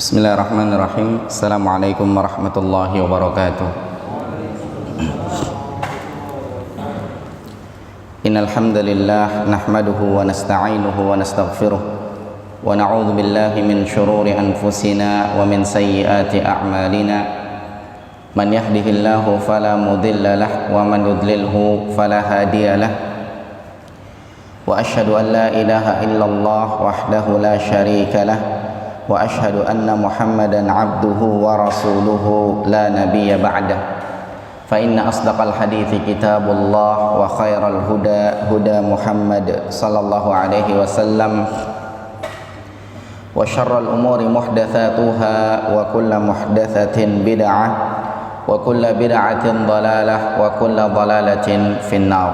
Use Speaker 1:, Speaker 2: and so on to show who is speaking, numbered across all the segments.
Speaker 1: Bismillahirrahmanirrahim. Assalamualaikum warahmatullahi wabarakatuh. Innal hamdalillah nahmaduhu wa nasta'inuhu wa nastaghfiruh wa na'udzu billahi min shururi anfusina wa min sayyiati a'malina. Man yahdihillahu fala mudilla lahu wa man yudlilhu fala hadiya lahu. Wa asyhadu an la ilaha illallah wahdahu la syarika lahu wa asyhadu anna Muhammadan abduhu wa rasuluhu la nabiyya ba'dah. Fa inna asdaqal hadithi kitabullah wa khairal huda huda Muhammad sallallahu alaihi wasallam wa syarral umuri muhdatsatuha wa kullu muhdatsatin bid'ah wa kullu bid'atin dhalalah wa kullu dhalalatin finnar.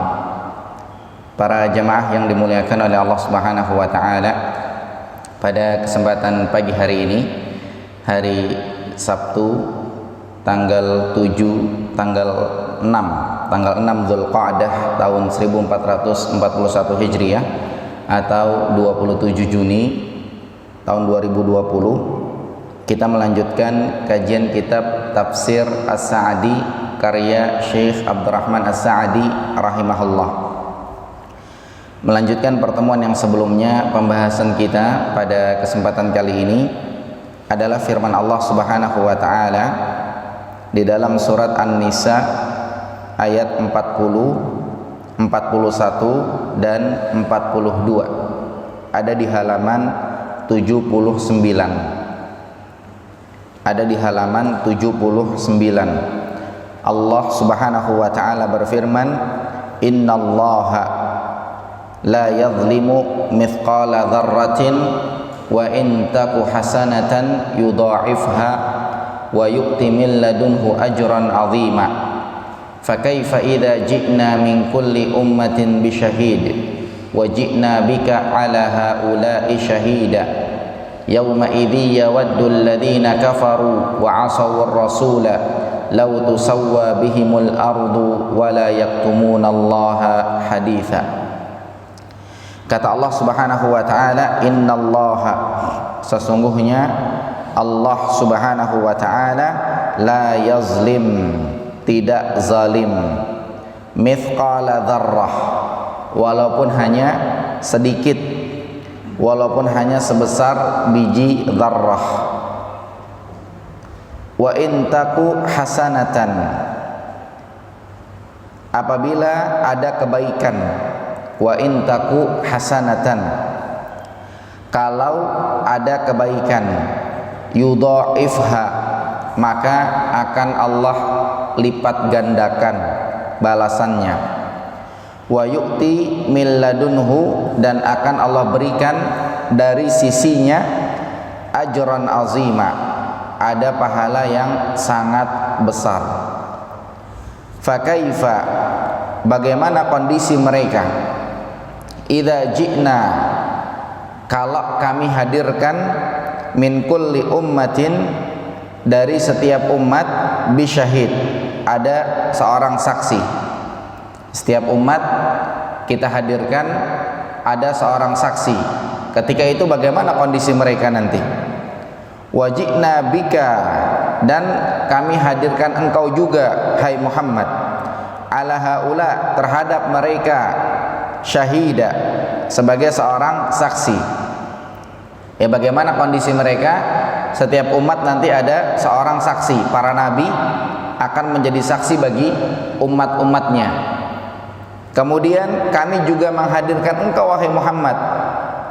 Speaker 1: Para jemaah yang dimuliakan oleh Allah Subhanahu wa taala, pada kesempatan pagi hari ini, hari Sabtu tanggal 6 Dzulqa'dah tahun 1441 Hijriah atau 27 Juni tahun 2020, kita melanjutkan kajian kitab Tafsir As-Sa'di karya Syekh Abdurrahman As-Sa'di rahimahullah. Melanjutkan pertemuan yang sebelumnya, pembahasan kita pada kesempatan kali ini adalah firman Allah Subhanahu wa taala di dalam surat An-Nisa ayat 40, 41 dan 42. Ada di halaman 79. Ada di halaman 79. Allah Subhanahu wa taala berfirman, "Innallaha la yadhlimu mithqala dzarratin wa in taku hasanatan yudha'ifha wa yu'ti min ladunhu ajran 'azima fa kaifa idza ji'na min kulli ummatin bi syahid wa ji'na bika 'ala haula'i shahida yawma idzi yawaddu alladhina kafaru wa 'asaw ar-rasula law tusawwa bihimul ardu wa la yaktumuna Allaha haditha." Kata Allah Subhanahu wa taala, innallaha, sesungguhnya Allah Subhanahu wa taala la yazlim, tidak zalim, mithqala dzarrah, walaupun hanya sedikit, walaupun hanya sebesar biji dzarrah. Wa in taku hasanatan, apabila ada kebaikan, wa in taku hasanatan, kalau ada kebaikan, yudha'ifha, maka akan Allah lipat gandakan balasannya, wa yu'ti min ladunhu, dan akan Allah berikan dari sisinya ajran azima, ada pahala yang sangat besar. Fa kaifa, bagaimana kondisi mereka, idza ji'na, kalau kami hadirkan, min kulli ummatin, dari setiap umat, bisyahid, ada seorang saksi. Setiap umat kita hadirkan ada seorang saksi. Ketika itu bagaimana kondisi mereka nanti? Wa ji'na bika, dan kami hadirkan engkau juga, hai Muhammad, ala haula, terhadap mereka, syahida, sebagai seorang saksi. Ya, bagaimana kondisi mereka? Setiap umat nanti ada seorang saksi. Para nabi akan menjadi saksi bagi umat-umatnya. Kemudian kami juga menghadirkan engkau, wahai Muhammad,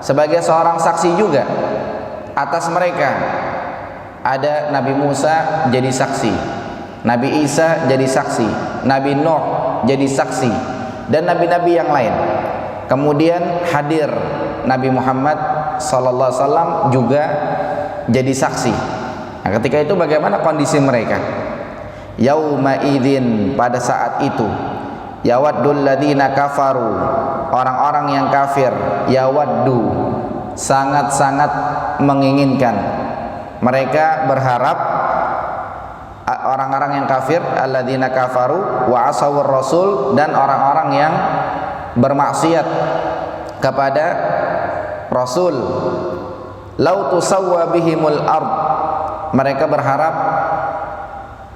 Speaker 1: sebagai seorang saksi juga atas mereka. Ada Nabi Musa jadi saksi, Nabi Isa jadi saksi, Nabi Nuh jadi saksi, dan nabi-nabi yang lain. Kemudian hadir Nabi Muhammad sallallahu alaihi wasallam juga jadi saksi. Nah, ketika itu bagaimana kondisi mereka? Yauma idzin, pada saat itu, yawaddul ladzina kafaru, orang-orang yang kafir, yawaddu, sangat-sangat menginginkan, mereka berharap, orang-orang yang kafir, alladzina kafaru wa asawur rasul, dan orang-orang yang bermaksiat kepada Rasul, lau tusawwa bihimul ard, mereka berharap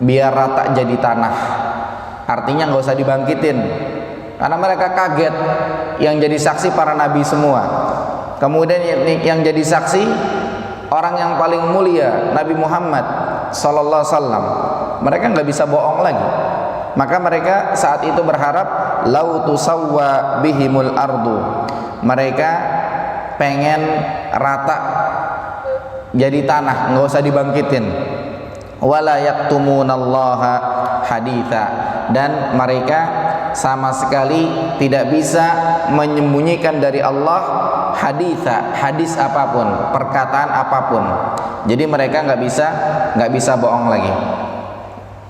Speaker 1: biar rata jadi tanah, artinya nggak usah dibangkitin, karena mereka kaget. Yang jadi saksi para nabi semua, kemudian yang jadi saksi orang yang paling mulia, Nabi Muhammad sallallahu alaihi wasallam. Mereka nggak bisa bohong lagi. Maka mereka saat itu berharap lau tusawwa bihimul ardu. Mereka pengen rata jadi tanah, nggak usah dibangkitin. Wala yaktumunallaha haditha, dan mereka sama sekali tidak bisa menyembunyikan dari Allah haditha, hadis apapun, perkataan apapun. Jadi mereka nggak bisa bohong lagi.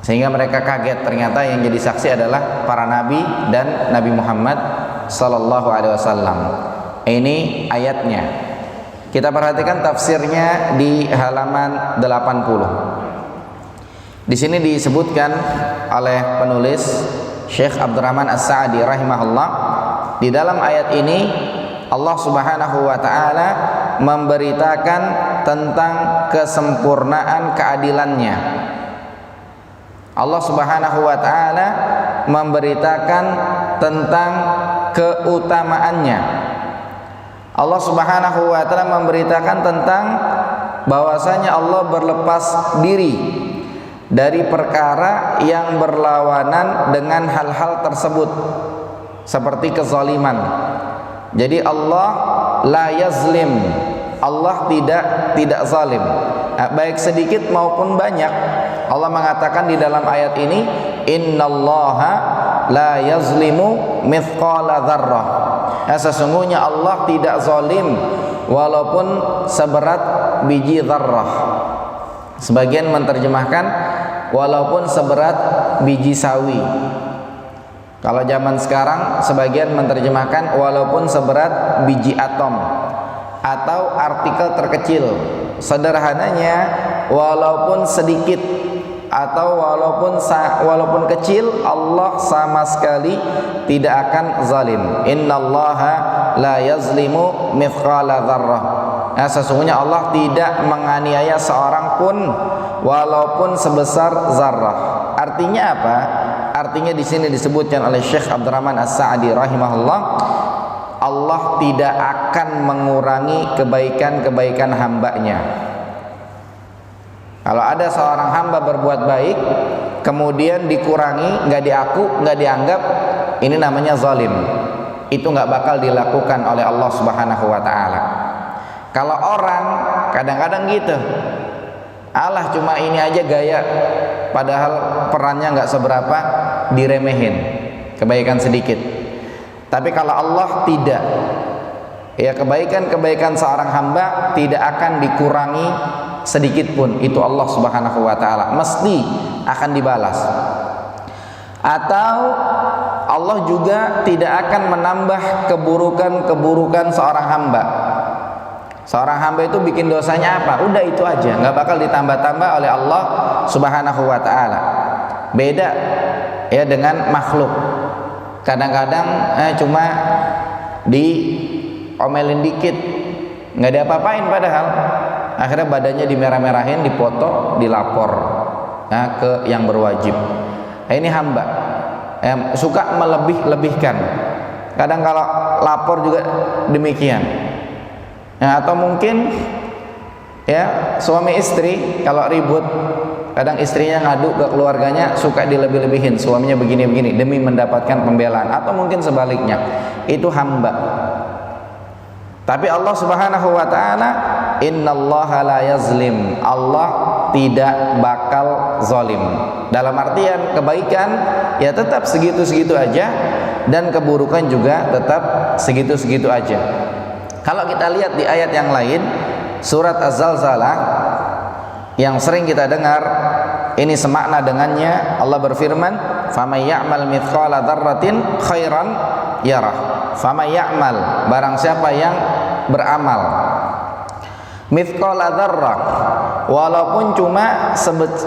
Speaker 1: Sehingga mereka kaget, ternyata yang jadi saksi adalah para nabi dan Nabi Muhammad sallallahu alaihi wasallam. Ini ayatnya. Kita perhatikan tafsirnya di halaman 80. Di sini disebutkan oleh penulis Syekh Abdurrahman As-Sa'di rahimahullah, di dalam ayat ini Allah Subhanahu wa taala memberitakan tentang kesempurnaan keadilannya. Allah Subhanahu wa taala memberitakan tentang keutamaannya. Allah Subhanahu wa taala memberitakan tentang bahwasanya Allah berlepas diri dari perkara yang berlawanan dengan hal-hal tersebut, seperti kezaliman. Jadi Allah la yazlim, Allah tidak zalim, baik sedikit maupun banyak. Allah mengatakan di dalam ayat ini, innallaha la yazlimu mithqala dzarrah. Sesungguhnya Allah tidak zalim walaupun seberat biji dzarrah. Sebagian menerjemahkan walaupun seberat biji sawi. Kalau zaman sekarang sebagian menerjemahkan walaupun seberat biji atom atau artikel terkecil. Sederhananya walaupun sedikit atau walaupun kecil, Allah sama sekali tidak akan zalim. Innallaha la yazlimu mithqala dzarrah. Sesungguhnya Allah tidak menganiaya seorang pun walaupun sebesar zarrah. Artinya apa? Artinya di sini disebutkan oleh Syekh Abdurrahman As-Sa'di rahimahullah, Allah tidak akan mengurangi kebaikan-kebaikan hambanya. Kalau ada seorang hamba berbuat baik kemudian dikurangi, nggak diaku, nggak dianggap, ini namanya zalim. Itu nggak bakal dilakukan oleh Allah Subhanahu wa taala. Kalau orang kadang-kadang gitu, Allah cuma ini aja gaya, padahal perannya nggak seberapa, diremehin, kebaikan sedikit. Tapi kalau Allah tidak, ya kebaikan-kebaikan seorang hamba tidak akan dikurangi sedikit pun. Itu Allah Subhanahu wa taala mesti akan dibalas. Atau Allah juga tidak akan menambah keburukan-keburukan seorang hamba. Seorang hamba itu bikin dosanya apa? Udah itu aja, nggak bakal ditambah-tambah oleh Allah Subhanahu wa taala. Beda ya dengan makhluk. Kadang-kadang cuma diomelin dikit, nggak diapa-apain, padahal akhirnya badannya dimerah-merahin, dipoto, dilapor ke yang berwajib. Ini hamba suka melebih-lebihkan. Kadang kalau lapor juga demikian. Atau mungkin ya suami istri kalau ribut, kadang istrinya ngadu ke keluarganya, suka dilebih-lebihin, suaminya begini-begini demi mendapatkan pembelaan, atau mungkin sebaliknya. Itu hamba. Tapi Allah Subhanahu wa taala, innallaha la yazlim, Allah tidak bakal zalim. Dalam artian kebaikan ya tetap segitu-segitu aja, dan keburukan juga tetap segitu-segitu aja. Kalau kita lihat di ayat yang lain, surat Az-Zalzalah yang sering kita dengar, ini semakna dengannya. Allah berfirman, "Faman ya'mal mithqala dzarratin khairan yarah." Faman ya'mal, barang siapa yang beramal mithqala dzarrah, walaupun cuma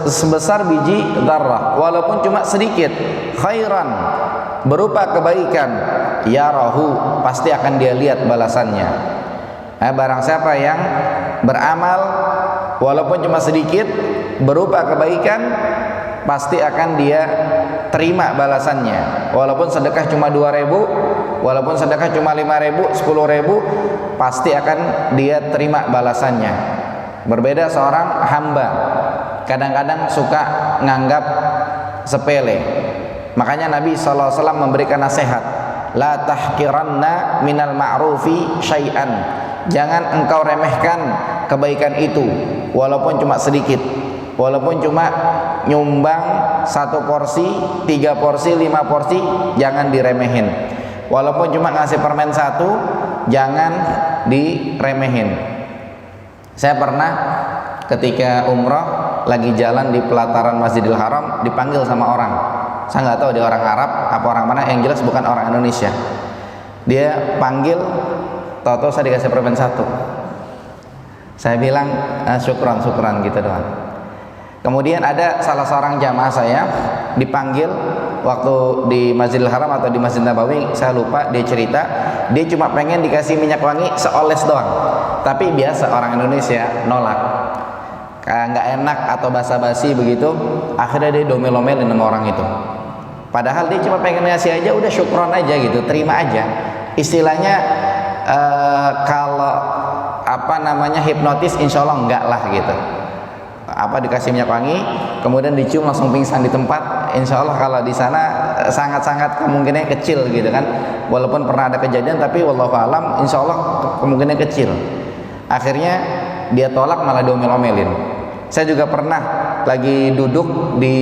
Speaker 1: sebesar biji dzarrah, walaupun cuma sedikit, khairan, berupa kebaikan, yarahu, pasti akan dia lihat balasannya. Barang siapa yang beramal walaupun cuma sedikit berupa kebaikan, pasti akan dia terima balasannya. Walaupun sedekah cuma 2.000, walaupun sedekah cuma 5.000, 10.000, pasti akan dia terima balasannya. Berbeda seorang hamba, kadang-kadang suka nganggap sepele. Makanya Nabi SAW memberikan nasihat, la tahqiranna minal ma'rufi syai'an, jangan engkau remehkan kebaikan itu walaupun cuma sedikit, walaupun cuma nyumbang 1 porsi, 3 porsi, 5 porsi, jangan diremehin. Walaupun cuma ngasih permen 1, jangan diremehin. Saya pernah ketika umroh lagi jalan di pelataran Masjidil Haram, dipanggil sama orang. Saya nggak tahu dia orang Arab apa orang mana, yang jelas bukan orang Indonesia. Dia panggil, tahu-tahu saya dikasih permen 1. Saya bilang syukran gitu doang. Kemudian ada salah seorang jamaah saya dipanggil waktu di Masjidil Haram atau di Masjid Nabawi, saya lupa, dia cerita dia cuma pengen dikasih minyak wangi seoles doang. Tapi biasa orang Indonesia nolak, nggak enak atau basa-basi begitu. Akhirnya dia domel-domelin sama orang itu. Padahal dia cuma pengen ngasih aja, udah syukron aja gitu, terima aja. Istilahnya kalau hipnotis, insya Allah enggak lah gitu. Dikasih minyak wangi, kemudian dicium langsung pingsan di tempat. Insya Allah kalau di sana sangat-sangat kemungkinannya kecil gitu kan. Walaupun pernah ada kejadian, tapi wallahu alam, insya Allah kemungkinannya kecil. Akhirnya dia tolak, malah diomel-omelin. Saya juga pernah lagi duduk di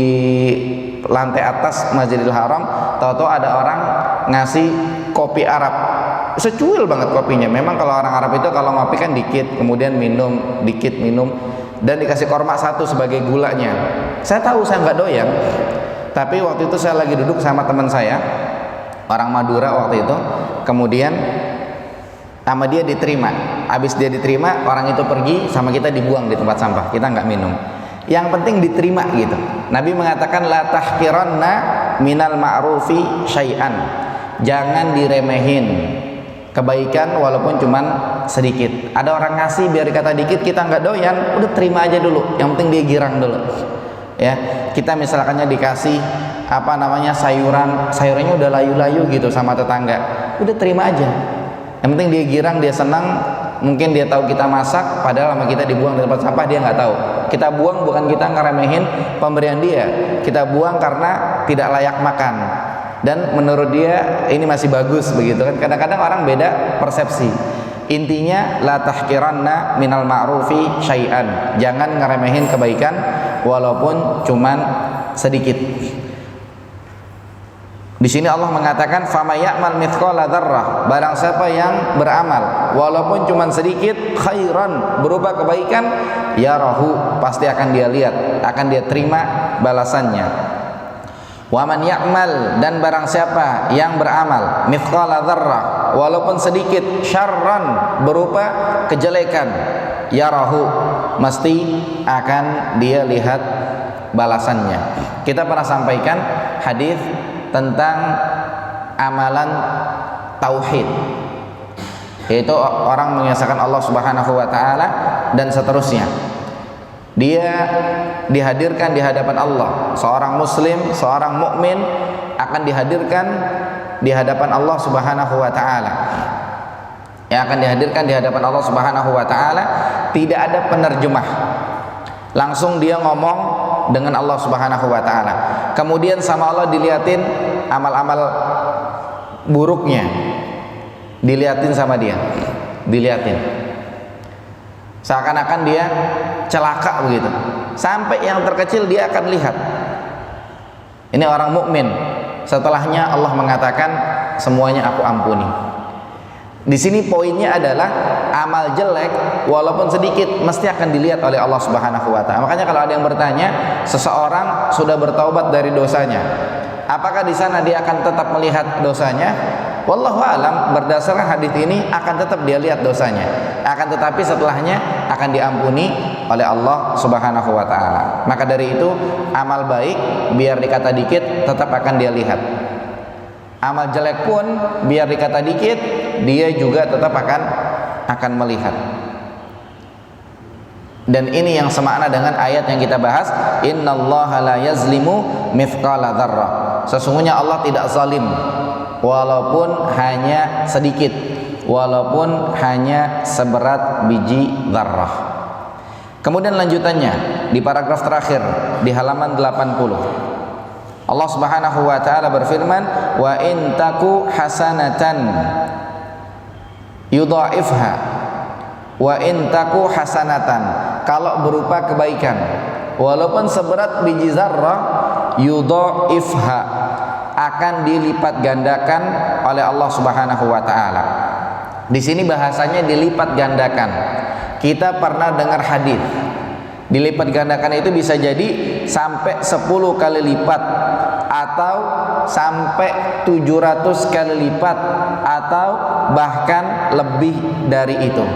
Speaker 1: lantai atas Masjidil Haram, tahu-tahu ada orang ngasih kopi Arab, secuil banget kopinya. Memang kalau orang Arab itu kalau ngopi kan dikit, kemudian minum, dikit minum, dan dikasih korma 1 sebagai gulanya. Saya tahu saya nggak doyan, tapi waktu itu saya lagi duduk sama teman saya, orang Madura waktu itu. Kemudian sama dia diterima. Habis dia diterima, orang itu pergi, sama kita dibuang di tempat sampah. Kita nggak minum. Yang penting diterima gitu. Nabi mengatakan la tahqiranna minal ma'rufi syai'an. Jangan diremehin kebaikan walaupun cuman sedikit. Ada orang ngasih biar dikata dikit, kita nggak doyan, udah terima aja dulu. Yang penting dia girang dulu. Ya, kita misalkannya dikasih sayurannya udah layu-layu gitu sama tetangga, udah terima aja. Yang penting dia girang, dia senang. Mungkin dia tahu kita masak, padahal sama kita dibuang di tempat sampah, dia nggak tahu. Kita buang bukan kita ngeremehin pemberian dia, kita buang karena tidak layak makan, dan menurut dia ini masih bagus begitu kan. Kadang-kadang orang beda persepsi. Intinya la tahqiranna minal ma'rufi syai'an, jangan ngeremehin kebaikan walaupun cuman sedikit. Di sini Allah mengatakan famay ya'mal mithqala dzarrah, barang siapa yang beramal walaupun cuman sedikit khairan, berupa kebaikan, yarahu, pasti akan dia lihat, akan dia terima balasannya. Wa man ya'mal, dan barang siapa yang beramal mithqala dzarrah, walaupun sedikit, syarran, berupa kejelekan, yarahu, mesti akan dia lihat balasannya. Kita pernah sampaikan hadis tentang amalan tauhid, yaitu orang mengesahkan Allah Subhanahu wa taala dan seterusnya. Dia dihadirkan di hadapan Allah. Seorang muslim, seorang mukmin akan dihadirkan di hadapan Allah Subhanahu wa taala. Yang akan dihadirkan di hadapan Allah Subhanahu wa taala, tidak ada penerjemah. Langsung dia ngomong dengan Allah Subhanahu wa taala. Kemudian sama Allah diliatin amal-amal buruknya. Diliatin sama dia. Diliatin. Seakan-akan dia celaka begitu. Sampai yang terkecil dia akan lihat. Ini orang mukmin. Setelahnya Allah mengatakan semuanya aku ampuni. Di sini poinnya adalah amal jelek walaupun sedikit mesti akan dilihat oleh Allah Subhanahu wa taala. Makanya kalau ada yang bertanya, seseorang sudah bertaubat dari dosanya, apakah di sana dia akan tetap melihat dosanya? Wallahu alam, berdasarkan hadis ini akan tetap dia lihat dosanya. Akan tetapi setelahnya akan diampuni oleh Allah Subhanahu wa taala. Maka dari itu amal baik biar dikata dikit tetap akan dia lihat. Amal jelek pun biar dikata dikit dia juga tetap akan melihat. Dan ini yang semakna dengan ayat yang kita bahas, innallaha la yazlimu mithqala dzarrah. Sesungguhnya Allah tidak zalim walaupun hanya sedikit, walaupun hanya seberat biji dzarrah. Kemudian lanjutannya di paragraf terakhir di halaman 80, Allah Subhanahu wa taala berfirman, wa in taku hasanatan yudha'ifha, wa in taku hasanatan, kalau berupa kebaikan walaupun seberat biji zarrah, yudha'ifha, akan dilipat gandakan oleh Allah Subhanahu wa taala. Di sini bahasanya dilipat gandakan. Kita pernah dengar hadis dilipat gandakan itu bisa jadi sampai 10 kali lipat, atau sampai 700 kali lipat, atau bahkan lebih dari itu.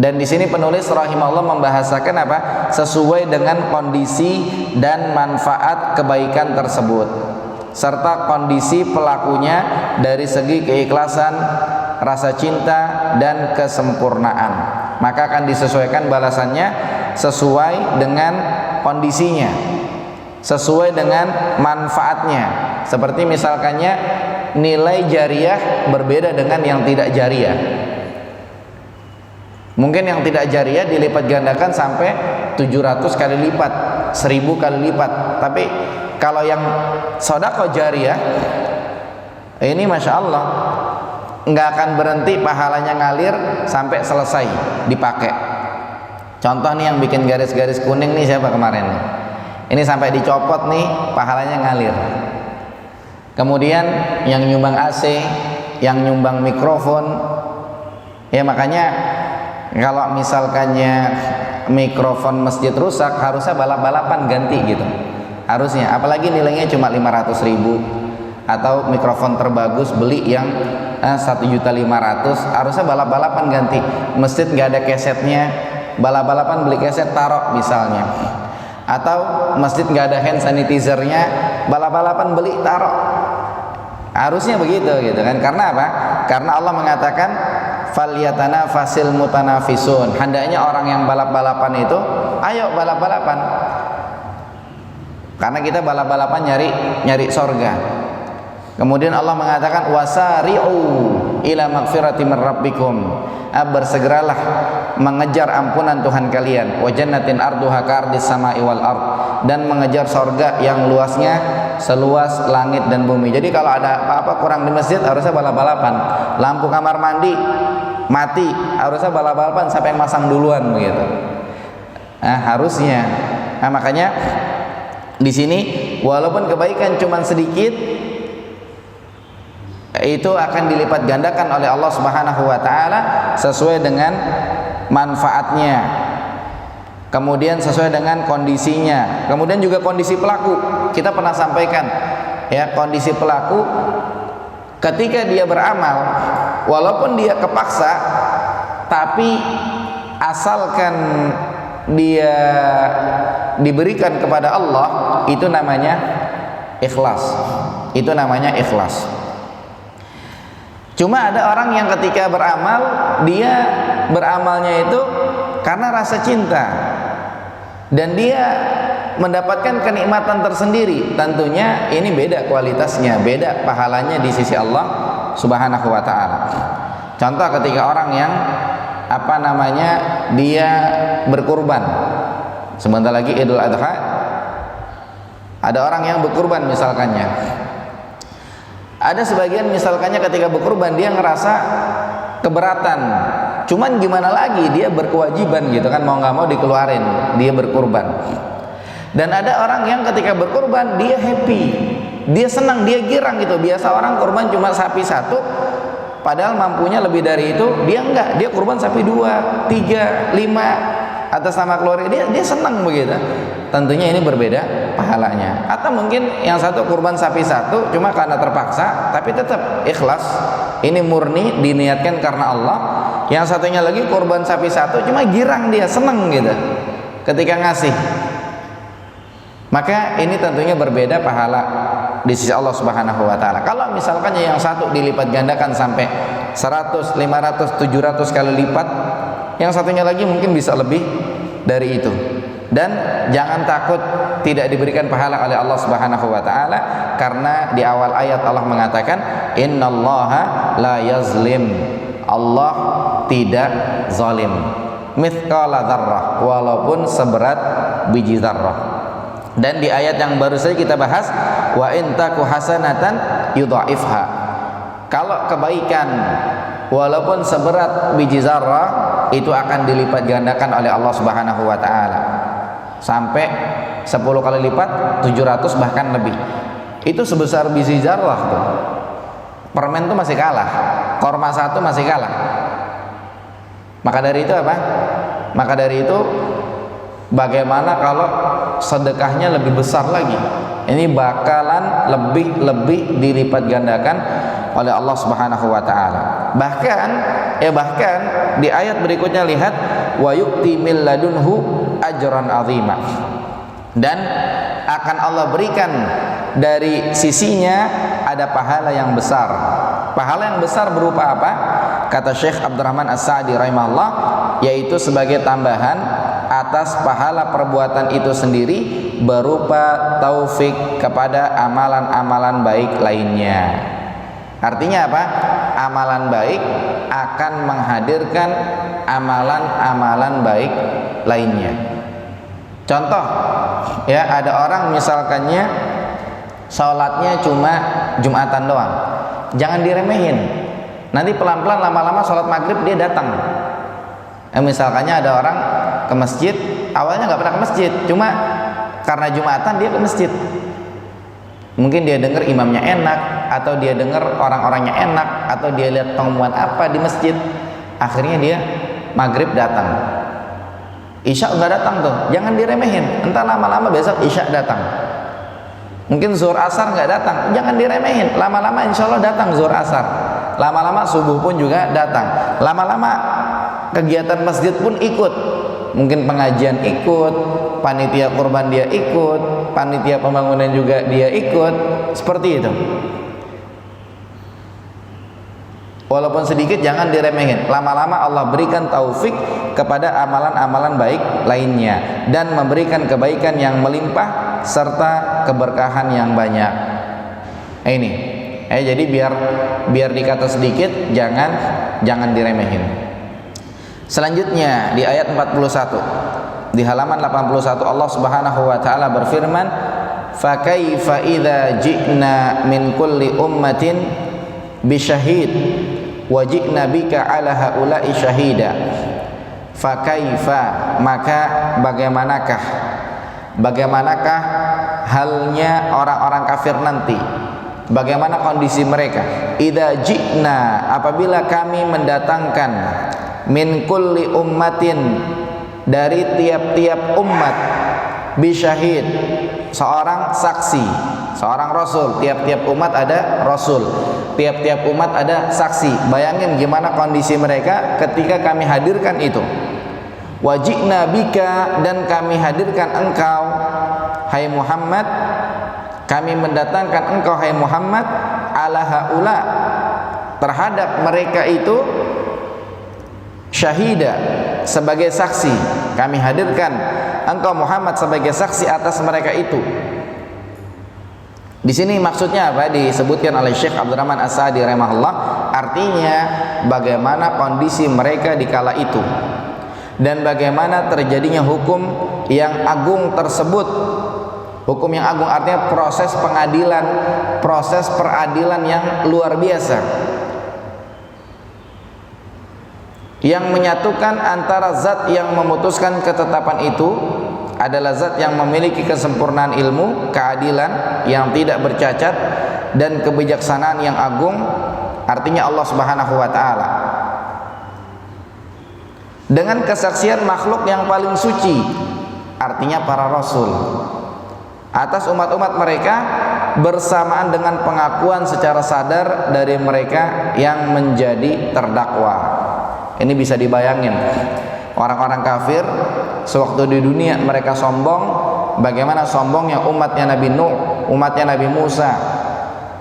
Speaker 1: Dan di sini penulis rahimahullah membahasakan apa? Sesuai dengan kondisi dan manfaat kebaikan tersebut, serta kondisi pelakunya dari segi keikhlasan, rasa cinta, dan kesempurnaan. Maka akan disesuaikan balasannya sesuai dengan kondisinya, sesuai dengan manfaatnya. Seperti misalkannya nilai jariyah berbeda dengan yang tidak jariyah. Mungkin yang tidak jariyah dilipat gandakan sampai 700 kali lipat, 1000 kali lipat. Tapi kalau yang sedekah jariyah ini Masya Allah nggak akan berhenti pahalanya ngalir sampai selesai dipakai. Contoh nih yang bikin garis-garis kuning nih siapa kemarin nih? Ini sampai dicopot nih pahalanya ngalir. Kemudian yang nyumbang AC, yang nyumbang mikrofon, ya makanya kalau misalkannya mikrofon masjid rusak harusnya balap-balapan ganti gitu. Harusnya, apalagi nilainya cuma 500.000. Atau mikrofon terbagus beli yang 1.500.000, harusnya balap-balapan ganti. Masjid nggak ada kesetnya, balap-balapan beli keset taruh misalnya. Atau masjid nggak ada hand sanitizernya, balap-balapan beli taruh. Harusnya begitu gitu kan? Karena apa? Karena Allah mengatakan falyatanafasil mutanafisun. Hendaknya orang yang balap-balapan itu ayo balap-balapan. Karena kita balap-balapan nyari sorga. Kemudian Allah mengatakan wasari'u ila magfirati min rabbikum, bersegeralah mengejar ampunan Tuhan kalian, wa jannatin arduha ka'ardis sama'i wal ard, dan mengejar sorga yang luasnya seluas langit dan bumi. Jadi kalau ada apa-apa kurang di masjid harusnya balap-balapan. Lampu kamar mandi mati harusnya balap-balapan sampai masang duluan begitu. Harusnya. Makanya di sini walaupun kebaikan cuma sedikit, itu akan dilipat gandakan oleh Allah Subhanahu wa taala sesuai dengan manfaatnya. Kemudian sesuai dengan kondisinya. Kemudian juga kondisi pelaku. Kita pernah sampaikan ya, kondisi pelaku ketika dia beramal walaupun dia kepaksa, tapi asalkan dia diberikan kepada Allah, itu namanya ikhlas. Itu namanya ikhlas. Cuma ada orang yang ketika beramal, dia beramalnya itu karena rasa cinta, dan dia mendapatkan kenikmatan tersendiri. Tentunya ini beda kualitasnya, beda pahalanya di sisi Allah Subhanahu wa taala. Contoh ketika orang yang dia berkurban. Sebentar lagi Idul Adha. Ada orang yang berkurban misalkannya. Ada sebagian misalkannya ketika berkurban dia ngerasa keberatan. Cuman gimana lagi, dia berkewajiban gitu kan, mau nggak mau dikeluarin, dia berkurban. Dan ada orang yang ketika berkurban dia happy, dia senang, dia girang gitu. Biasa orang kurban cuma sapi satu, padahal mampunya lebih dari itu, dia enggak, dia kurban sapi 2, 3, 5 atas nama keluarga dia senang begitu. Tentunya ini berbeda pahalanya. Atau mungkin yang satu kurban sapi satu cuma karena terpaksa, tapi tetap ikhlas, ini murni diniatkan karena Allah. Yang satunya lagi kurban sapi satu cuma girang, dia senang gitu ketika ngasih. Maka ini tentunya berbeda pahala di sisi Allah Subhanahu wa taala. Kalau misalkan yang satu dilipat gandakan sampai 100, 500, 700 kali lipat, yang satunya lagi mungkin bisa lebih dari itu. Dan jangan takut tidak diberikan pahala oleh Allah Subhanahu wa taala, karena di awal ayat Allah mengatakan innallaha la yazlim, Allah tidak zalim, mithqala dzarrah, walaupun seberat biji zarrah. Dan di ayat yang baru saja kita bahas, wa in taku hasanatan yudha'ifha, kalau kebaikan walaupun seberat biji zarrah itu akan dilipat gandakan oleh Allah Subhanahu wa taala sampai 10 kali lipat, 700 bahkan lebih. Itu sebesar biji zarrah tuh. Permen tuh masih kalah, korma satu masih kalah. Maka dari itu apa? Maka dari itu bagaimana kalau sedekahnya lebih besar lagi? Ini bakalan lebih dilipat gandakan oleh Allah Subhanahu wa taala. Bahkan di ayat berikutnya lihat wa yu'ti min ladunhu ajran 'azima. Dan akan Allah berikan dari sisinya ada pahala yang besar. Pahala yang besar berupa apa? Kata Syekh Abdurrahman As-Sa'di rahimahullah, yaitu sebagai tambahan atas pahala perbuatan itu sendiri berupa taufik kepada amalan-amalan baik lainnya. Artinya apa? Amalan baik akan menghadirkan amalan-amalan baik lainnya. Contoh, ya, ada orang misalkannya sholatnya cuma Jumatan doang, jangan diremehin. Nanti pelan-pelan lama-lama sholat maghrib dia datang. Misalkannya ada orang ke masjid, awalnya nggak pernah ke masjid, cuma karena Jumatan dia ke masjid. Mungkin dia dengar imamnya enak, atau dia dengar orang-orangnya enak, atau dia lihat pengumuman apa di masjid, akhirnya dia maghrib datang. Isya nggak datang tuh, jangan diremehin. Entah lama-lama besok Isya datang. Mungkin zuhur asar nggak datang, jangan diremehin. Lama-lama insya Allah datang zuhur asar. Lama-lama subuh pun juga datang. Lama-lama kegiatan masjid pun ikut. Mungkin pengajian ikut, panitia kurban dia ikut, panitia pembangunan juga dia ikut. Seperti itu. Walaupun sedikit jangan diremehin. Lama-lama Allah berikan taufik kepada amalan-amalan baik lainnya dan memberikan kebaikan yang melimpah serta keberkahan yang banyak. Ini. Jadi biar dikata sedikit, jangan diremehin. Selanjutnya di ayat 41 di halaman 81 Allah Subhanahu wa taala berfirman, "Fa kaifa idza ji'na min kulli ummatin bisyahid wa ji'na bika 'ala haula'i syahida." Fa kaifa, maka bagaimanakah halnya orang-orang kafir nanti? Bagaimana kondisi mereka? Idza ji'na, apabila kami mendatangkan min kulli ummatin, dari tiap-tiap umat, bisyahid, seorang saksi, seorang rasul. Tiap-tiap umat ada rasul, tiap-tiap umat ada saksi. Bayangin gimana kondisi mereka ketika kami hadirkan itu. Wajibna bika, dan kami hadirkan engkau hai Muhammad, kami mendatangkan engkau hai Muhammad, ala haula, terhadap mereka itu, syahida, sebagai saksi. Kami hadirkan engkau Muhammad sebagai saksi atas mereka itu. Di sini maksudnya apa? Disebutkan oleh Syekh Abdurrahman As-Sa'di rahimahullah, artinya bagaimana kondisi mereka di kala itu dan bagaimana terjadinya hukum yang agung tersebut. Hukum yang agung artinya proses pengadilan, proses peradilan yang luar biasa, yang menyatukan antara zat yang memutuskan ketetapan itu adalah zat yang memiliki kesempurnaan ilmu, keadilan yang tidak bercacat, dan kebijaksanaan yang agung, artinya Allah Subhanahu wa taala, dengan kesaksian makhluk yang paling suci, artinya para rasul, atas umat-umat mereka, bersamaan dengan pengakuan secara sadar dari mereka yang menjadi terdakwa. Ini bisa dibayangin, orang-orang kafir sewaktu di dunia mereka sombong, bagaimana sombongnya umatnya Nabi Nuh, umatnya Nabi Musa,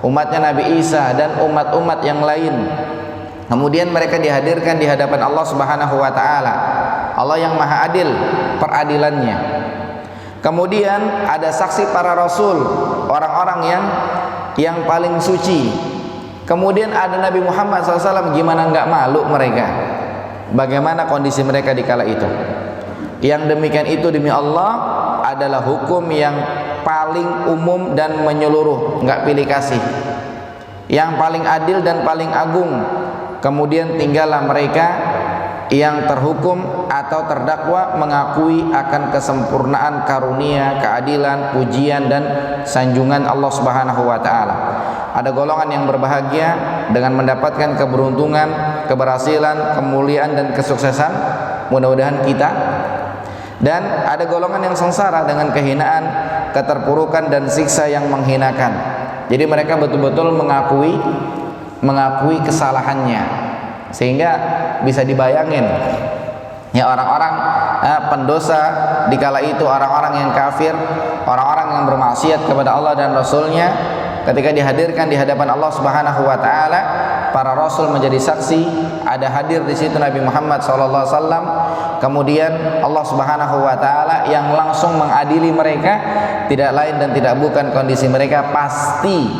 Speaker 1: umatnya Nabi Isa, dan umat-umat yang lain Kemudian mereka dihadirkan di hadapan Allah Subhanahu wa taala. Allah yang Maha Adil peradilannya. Kemudian ada saksi para rasul, orang-orang yang paling suci. Kemudian ada Nabi Muhammad SAW, gimana nggak malu mereka? Bagaimana kondisi mereka di kala itu? Yang demikian itu demi Allah adalah hukum yang paling umum dan menyeluruh, nggak pilih kasih, yang paling adil dan paling agung. Kemudian tinggallah mereka yang terhukum atau terdakwa mengakui akan kesempurnaan karunia, keadilan, pujian dan sanjungan Allah Subhanahu wa taala. Ada golongan yang berbahagia dengan mendapatkan keberuntungan, keberhasilan, kemuliaan dan kesuksesan, mudah-mudahan kita. Dan ada golongan yang sengsara dengan kehinaan, keterpurukan dan siksa yang menghinakan. Jadi mereka betul-betul mengakui kesalahannya, sehingga bisa dibayangin ya orang-orang pendosa di kala itu, orang-orang yang kafir, orang-orang yang bermaksiat kepada Allah dan Rasulnya, ketika dihadirkan di hadapan Allah Subhanahu wa taala, para rasul menjadi saksi, ada hadir di situ Nabi Muhammad SAW. Kemudian Allah Subhanahu wa taala yang langsung mengadili mereka, tidak lain dan tidak bukan kondisi mereka pasti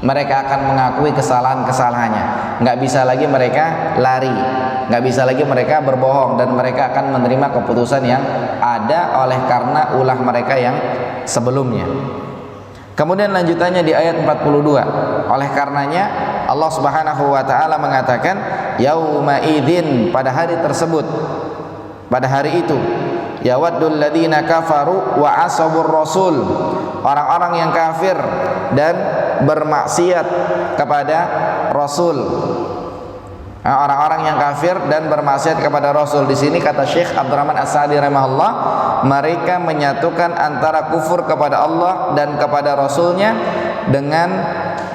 Speaker 1: mereka akan mengakui kesalahan-kesalahannya. Nggak bisa lagi mereka lari, nggak bisa lagi mereka berbohong, dan mereka akan menerima keputusan yang ada oleh karena ulah mereka yang sebelumnya. Kemudian lanjutannya di ayat 42, oleh karenanya Allah Subhanahu wa taala mengatakan yauma idzin, pada hari tersebut, pada hari itu, yawaddul ladzina kafaru wa asabur rasul, orang-orang yang kafir dan bermaksiat kepada Rasul. Orang-orang yang kafir dan bermaksiat kepada Rasul, di sini kata Syekh Abdurrahman As-Sa'di rahimahullah, mereka menyatukan antara kufur kepada Allah dan kepada Rasulnya dengan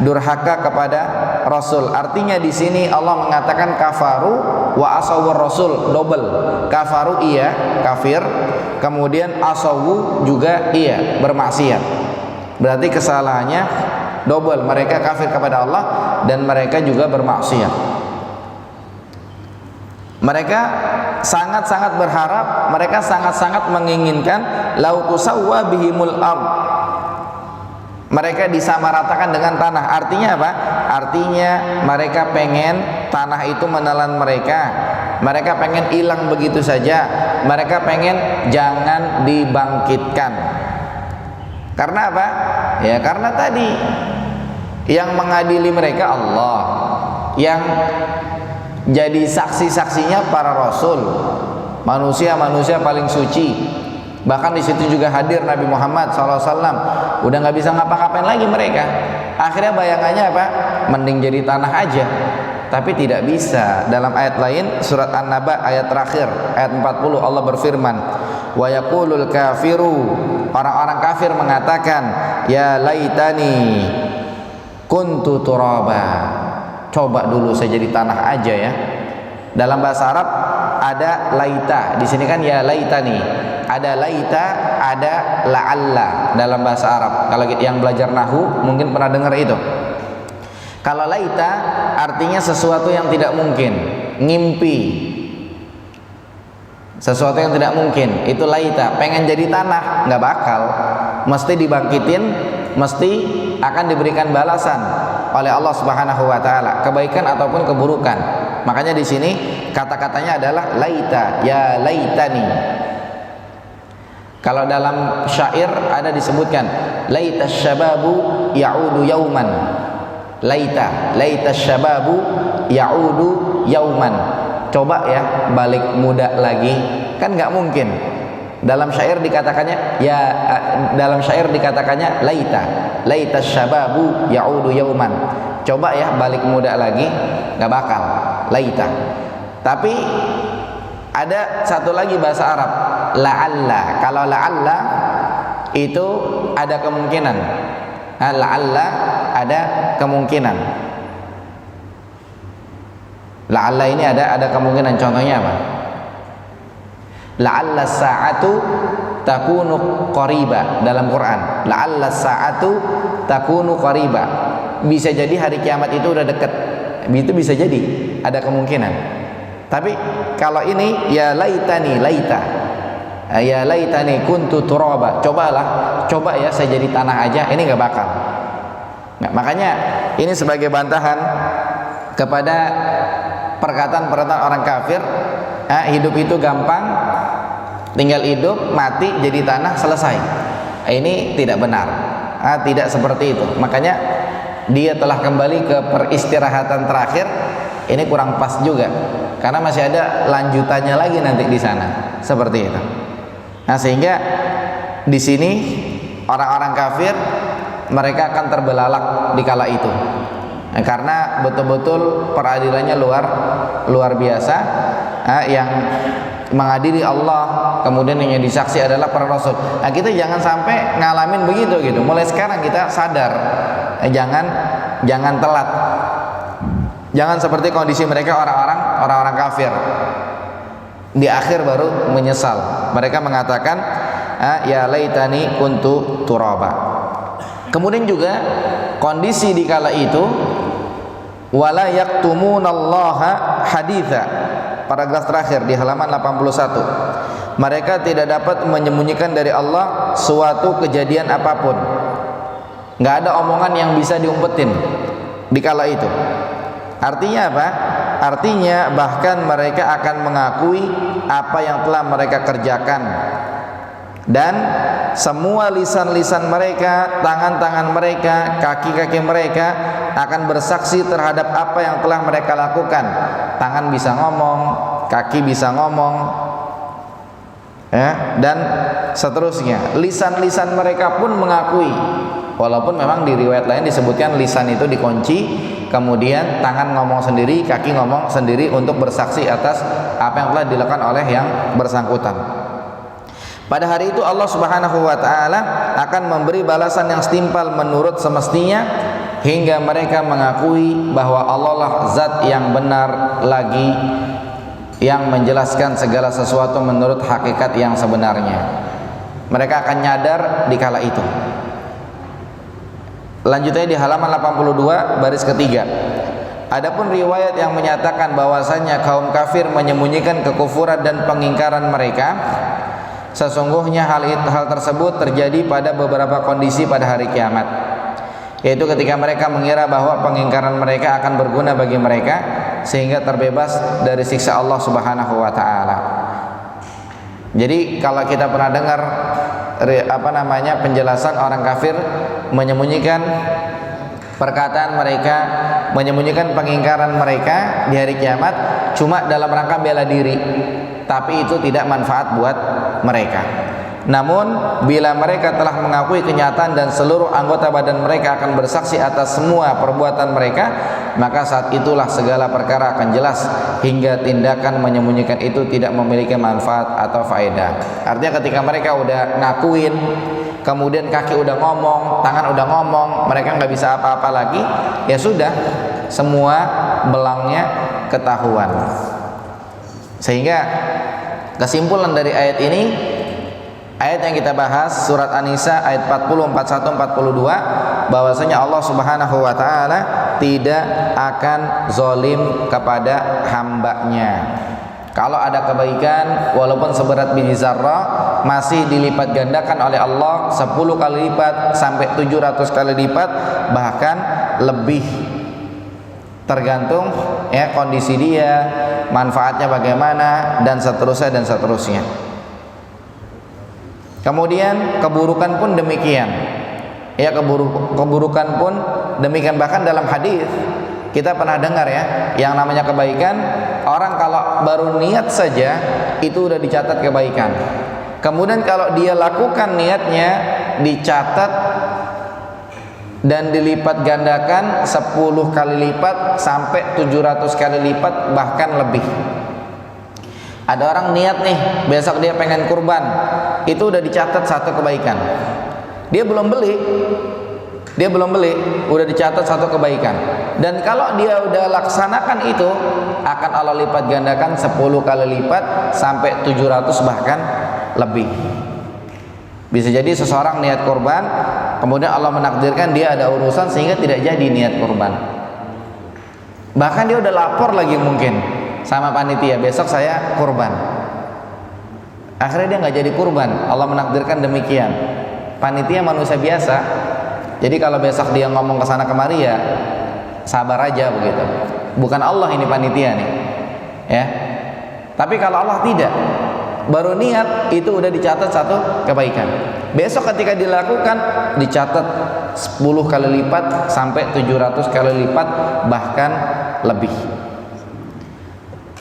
Speaker 1: durhaka kepada Rasul. Artinya di sini Allah mengatakan kafaru wa asawur Rasul, double. Kafaru iya kafir, kemudian asawu juga iya bermaksiat. Berarti kesalahannya double, mereka kafir kepada Allah dan mereka juga bermaksiat. Mereka sangat-sangat berharap, mereka sangat-sangat menginginkan lau tusawwa bihimul ard, mereka disamaratakan dengan tanah. Artinya apa? Artinya mereka pengen tanah itu menelan mereka, mereka pengen hilang begitu saja, mereka pengen jangan dibangkitkan. Karena apa? Ya karena tadi yang mengadili mereka Allah, yang jadi saksi-saksinya para rasul, manusia-manusia paling suci. Bahkan di situ juga hadir Nabi Muhammad SAW. Udah nggak bisa ngapa-ngapain lagi mereka. Akhirnya bayangannya apa? Mending jadi tanah aja. Tapi tidak bisa. Dalam ayat lain, surat An-Naba ayat terakhir, ayat 40, Allah berfirman, wa yaqulul kafiru, orang-orang kafir mengatakan, ya laitani kuntu turaba, coba dulu saya jadi tanah aja ya. Dalam bahasa Arab ada laita, di sini kan ya laitani. Ada laita, ada la'alla dalam bahasa Arab. Kalau yang belajar nahwu mungkin pernah dengar itu. Kalau laita artinya sesuatu yang tidak mungkin, ngimpi. Sesuatu yang tidak mungkin, itu laita. Pengen jadi tanah, nggak bakal. Mesti dibangkitin, mesti akan diberikan balasan oleh Allah Subhanahu wa taala, kebaikan ataupun keburukan. Makanya di sini kata-katanya adalah laita, ya laitani. Kalau dalam syair ada disebutkan laita syababu ya'udu yauman. Laita syababu ya'udu yauman. Coba ya balik muda lagi, kan nggak mungkin. Dalam syair dikatakannya ya, dalam syair dikatakannya laita syababu ya'udu yauman. Coba ya balik muda lagi, nggak bakal. Laita. Tapi ada satu lagi bahasa Arab, la'alla. Kalau la'alla itu ada kemungkinan. La'alla ada kemungkinan. La'alla ini ada kemungkinan. Contohnya apa? La'alla sa'atu takunu qariba dalam Quran. La'alla sa'atu takunu qariba. Bisa jadi hari kiamat itu udah dekat.
Speaker 2: itu bisa jadi, ada kemungkinan. Tapi kalau ini ya laitani laita, ya laitani kuntu turaba, coba ya saya jadi tanah aja, ini nggak bakal. Nah, makanya ini sebagai bantahan kepada perkataan-perkataan orang kafir, hidup itu gampang, tinggal hidup, mati jadi tanah, selesai. Ini tidak benar, tidak seperti itu. Makanya dia telah kembali ke peristirahatan terakhir, ini kurang pas juga, karena masih ada lanjutannya lagi nanti di sana, seperti itu. Nah, sehingga di sini orang-orang kafir mereka akan terbelalak di kala itu. Nah, karena betul-betul peradilannya luar biasa, yang mengadili Allah, kemudian yang jadi saksi adalah para rasul. Nah, kita jangan sampai ngalamin begitu gitu. Mulai sekarang kita sadar, jangan telat. Jangan seperti kondisi mereka orang-orang kafir. Di akhir baru menyesal. Mereka mengatakan, ya laitani kuntu turaba. Kemudian juga kondisi di kala itu, wala yaktumunallaha haditha. Paragraf terakhir di halaman 81. Mereka tidak dapat menyembunyikan dari Allah suatu kejadian apapun. Nggak ada omongan yang bisa diumpetin di kala itu. Artinya apa? Artinya bahkan mereka akan mengakui apa yang telah mereka kerjakan, dan semua lisan-lisan mereka, tangan-tangan mereka, kaki-kaki mereka akan bersaksi terhadap apa yang telah mereka lakukan. Tangan bisa ngomong, kaki bisa ngomong, dan seterusnya. Lisan-lisan mereka pun mengakui, walaupun memang di riwayat lain disebutkan lisan itu dikunci, kemudian tangan ngomong sendiri, kaki ngomong sendiri untuk bersaksi atas apa yang telah dilakukan oleh yang bersangkutan. Pada hari itu Allah Subhanahu wa taala akan memberi balasan yang setimpal menurut semestinya, hingga mereka mengakui bahwa Allah lah zat yang benar lagi, yang menjelaskan segala sesuatu menurut hakikat yang sebenarnya. Mereka akan nyadar di kala itu. Lanjutnya di halaman 82 baris ketiga. Adapun riwayat yang menyatakan bahwasanya kaum kafir menyembunyikan kekufuran dan pengingkaran mereka, sesungguhnya hal tersebut terjadi pada beberapa kondisi pada hari kiamat, yaitu ketika mereka mengira bahwa pengingkaran mereka akan berguna bagi mereka sehingga terbebas dari siksa Allah Subhanahu wa taala. Jadi kalau kita pernah dengar penjelasan orang kafir menyembunyikan perkataan mereka, menyembunyikan pengingkaran mereka di hari kiamat cuma dalam rangka bela diri, tapi itu tidak manfaat buat mereka. Namun bila mereka telah mengakui kenyataan dan seluruh anggota badan mereka akan bersaksi atas semua perbuatan mereka, maka saat itulah segala perkara akan jelas, hingga tindakan menyembunyikan itu tidak memiliki manfaat atau faedah. Artinya ketika mereka udah ngakuin, kemudian kaki udah ngomong, tangan udah ngomong, mereka nggak bisa apa-apa lagi, ya sudah, semua belangnya ketahuan. Sehingga kesimpulan dari ayat ini, ayat yang kita bahas surat An-Nisa ayat 40, 41, 42, bahwasanya Allah Subhanahu wa taala tidak akan zalim kepada hambanya. Kalau ada kebaikan walaupun seberat biji zarrah, masih dilipat gandakan oleh Allah 10 kali lipat sampai 700 kali lipat, bahkan lebih, tergantung kondisi dia, manfaatnya bagaimana, dan seterusnya. Kemudian keburukan pun demikian. Keburukan pun demikian. Bahkan dalam hadis kita pernah dengar yang namanya kebaikan, orang kalau baru niat saja itu udah dicatat kebaikan. Kemudian kalau dia lakukan niatnya, dicatat dan dilipat gandakan 10 kali lipat sampai 700 kali lipat, bahkan lebih. Ada orang niat nih, besok dia pengen kurban, itu udah dicatat satu kebaikan. Dia belum beli, udah dicatat satu kebaikan. Dan kalau dia udah laksanakan itu, akan Allah lipat gandakan 10 kali lipat sampai 700 bahkan lebih. Bisa jadi seseorang niat kurban, kemudian Allah menakdirkan dia ada urusan sehingga tidak jadi niat kurban. Bahkan dia udah lapor lagi mungkin sama panitia, besok saya kurban. Akhirnya dia nggak jadi kurban. Allah menakdirkan demikian. Panitia manusia biasa, jadi kalau besok dia ngomong ke sana kemari ya sabar aja begitu. Bukan Allah ini panitia nih, ya. Tapi kalau Allah tidak, baru niat itu udah dicatat satu kebaikan. Besok ketika dilakukan dicatat 10 kali lipat sampai 700 kali lipat bahkan lebih.